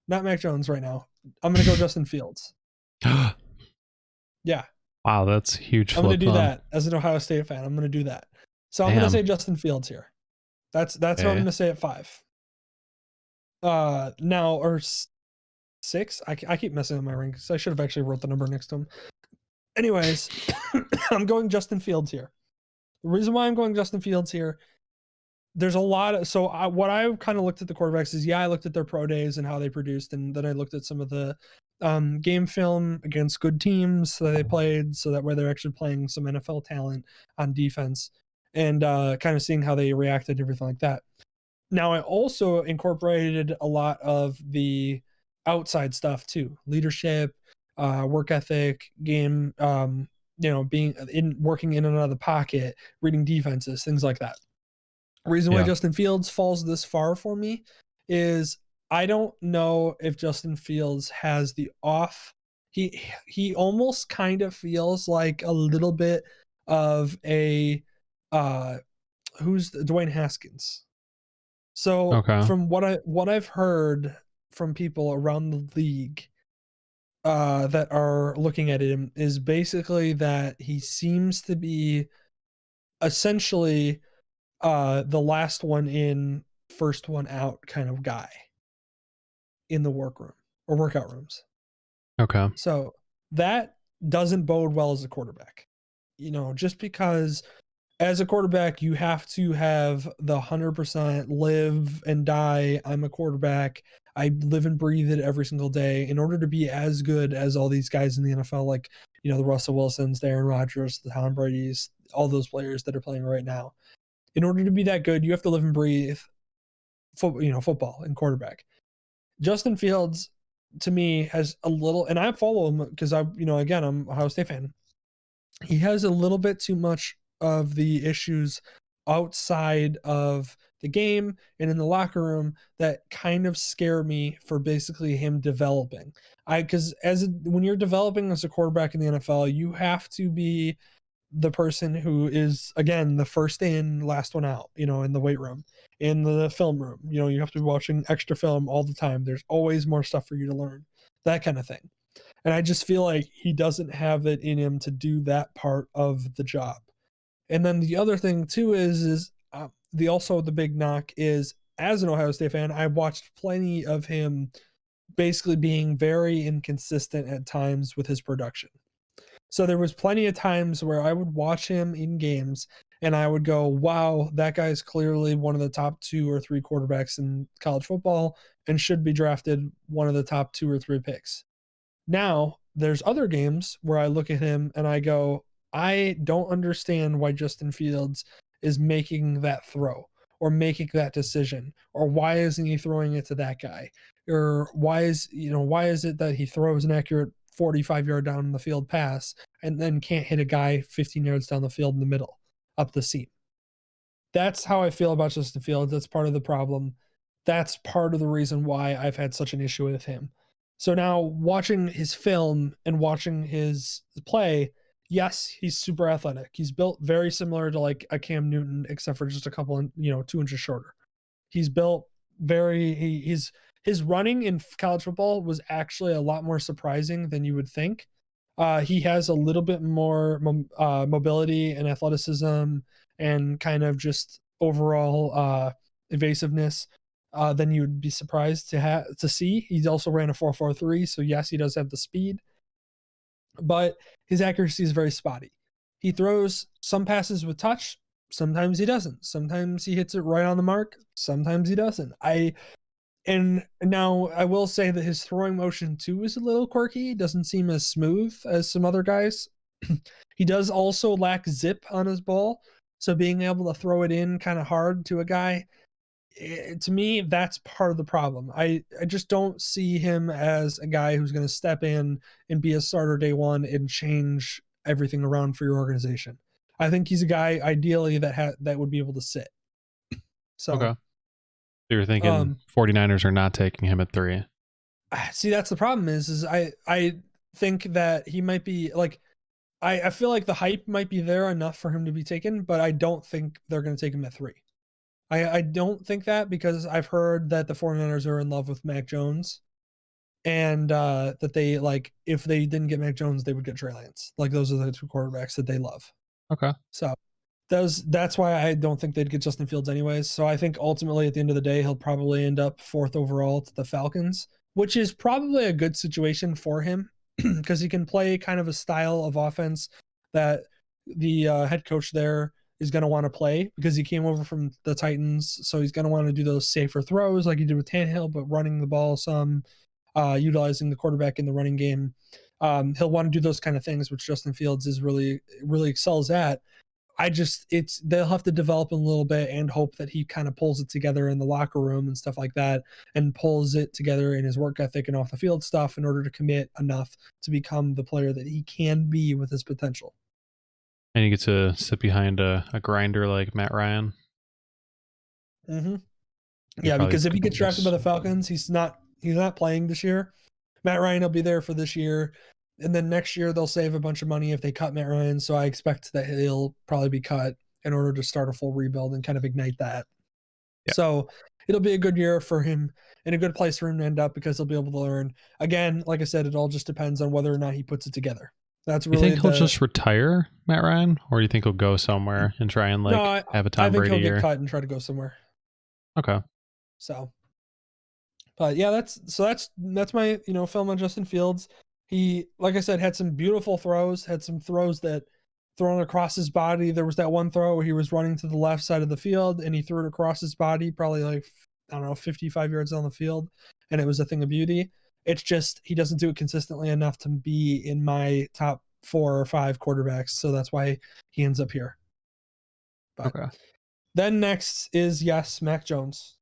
Not Mac Jones right now. I'm going to go Justin Fields. Yeah. Wow, that's a huge I'm going flip to do then. that as an Ohio State fan. I'm going to do that. So I'm going to say Damn. Justin Fields here. That's what I'm going Okay. to say at 5. Now or 6. I keep messing up my rankings. I should have actually wrote the number next to him. Anyways, I'm going Justin Fields here. The reason why I'm going Justin Fields here, there's a lot of what I kind of looked at the quarterbacks is I looked at their pro days and how they produced, and then I looked at some of the game film against good teams that they played, so that way they're actually playing some NFL talent on defense, and kind of seeing how they reacted, everything like that. Now I also incorporated a lot of the outside stuff too, leadership, work ethic, game, being in working in and out of the pocket, reading defenses, things like that. Reason why Yeah. Justin Fields falls this far for me is I don't know if Justin Fields has the off. He almost kind of feels like a little bit of a uh who's Dwayne Haskins. So Okay. from what I've heard from people around the league that are looking at him is basically that he seems to be essentially the last one in, first one out kind of guy in the workroom or workout rooms. Okay. So that doesn't bode well as a quarterback. Just because as a quarterback, you have to have the 100% live and die. I'm a quarterback. I live and breathe it every single day in order to be as good as all these guys in the NFL, like, the Russell Wilsons, the Aaron Rodgers, the Tom Brady's, all those players that are playing right now. In order to be that good, you have to live and breathe football and quarterback. Justin Fields, to me, has a little, and I follow him because again, I'm a Ohio State fan. He has a little bit too much of the issues outside of the game and in the locker room that kind of scare me for basically him developing. Because when you're developing as a quarterback in the NFL, you have to be the person who is, again, the first in, last one out, in the weight room, in the film room. You have to be watching extra film all the time. There's always more stuff for you to learn, that kind of thing. And I just feel like he doesn't have it in him to do that part of the job. And then the other thing too is the big knock is, as an Ohio State fan, I watched plenty of him basically being very inconsistent at times with his production. So there was plenty of times where I would watch him in games and I would go, wow, that guy's clearly one of the top 2 or 3 quarterbacks in college football and should be drafted one of the top 2 or 3 picks. Now, there's other games where I look at him and I go, I don't understand why Justin Fields is making that throw or making that decision, or why isn't he throwing it to that guy, or why is it that he throws an accurate 45-yard down the field pass and then can't hit a guy 15 yards down the field in the middle up the seam. That's how I feel about Justin Fields. That's part of the problem. That's part of the reason why I've had such an issue with him. So now watching his film and watching his play, yes, he's super athletic. He's built very similar to like a Cam Newton, except for just a couple, 2 inches shorter. He's built his running in college football was actually a lot more surprising than you would think. He has a little bit more mobility and athleticism and kind of just overall evasiveness than you would be surprised to see. He also ran a 4.43, so yes, he does have the speed, but his accuracy is very spotty. He throws some passes with touch, sometimes he doesn't. Sometimes he hits it right on the mark, sometimes he doesn't. And now I will say that his throwing motion too is a little quirky. It doesn't seem as smooth as some other guys. He does also lack zip on his ball. So being able to throw it in kind of hard to a guy, to me, that's part of the problem. I just don't see him as a guy who's going to step in and be a starter day one and change everything around for your organization. I think he's a guy ideally that would be able to sit. So, Okay. So you're thinking um, 49ers are not taking him at 3. see, that's the problem is I think that he might be like, I feel like the hype might be there enough for him to be taken, but I don't think they're going to take him at 3. I don't think that, because I've heard that the 49ers are in love with Mac Jones. and that they like if they didn't get Mac Jones, they would get Trey Lance. Like those are the two quarterbacks that they love. Okay. So that's why I don't think they'd get Justin Fields anyways. So I think ultimately at the end of the day, he'll probably end up 4th overall to the Falcons, which is probably a good situation for him because he can play kind of a style of offense that the head coach there is going to want to play because he came over from the Titans. So he's going to want to do those safer throws like he did with Tannehill, but running the ball some, utilizing the quarterback in the running game. He'll want to do those kind of things, which Justin Fields is really excels at. They'll have to develop a little bit and hope that he kind of pulls it together in the locker room and stuff like that, and pulls it together in his work ethic and off the field stuff in order to commit enough to become the player that he can be with his potential. And you get to sit behind a grinder like Matt Ryan. Mm-hmm. Yeah, because if he gets drafted by the Falcons, he's not playing this year. Matt Ryan will be there for this year. And then next year they'll save a bunch of money if they cut Matt Ryan. So I expect that he'll probably be cut in order to start a full rebuild and kind of ignite that. Yeah. So it'll be a good year for him and a good place for him to end up because he'll be able to learn. Again, like I said, it all just depends on whether or not he puts it together. That's really. You think he'll just retire, Matt Ryan, or do you think he'll go somewhere and try and have a Tom Brady year? I think he'll get cut and try to go somewhere. Okay. So, but yeah, that's my film on Justin Fields. He, like I said, had some beautiful throws, had some throws that thrown across his body. There was that one throw where he was running to the left side of the field and he threw it across his body, probably like, I don't know, 55 yards on the field. And it was a thing of beauty. It's just, he doesn't do it consistently enough to be in my top 4 or 5 quarterbacks. So that's why he ends up here. But okay. Then next is, yes, Mac Jones.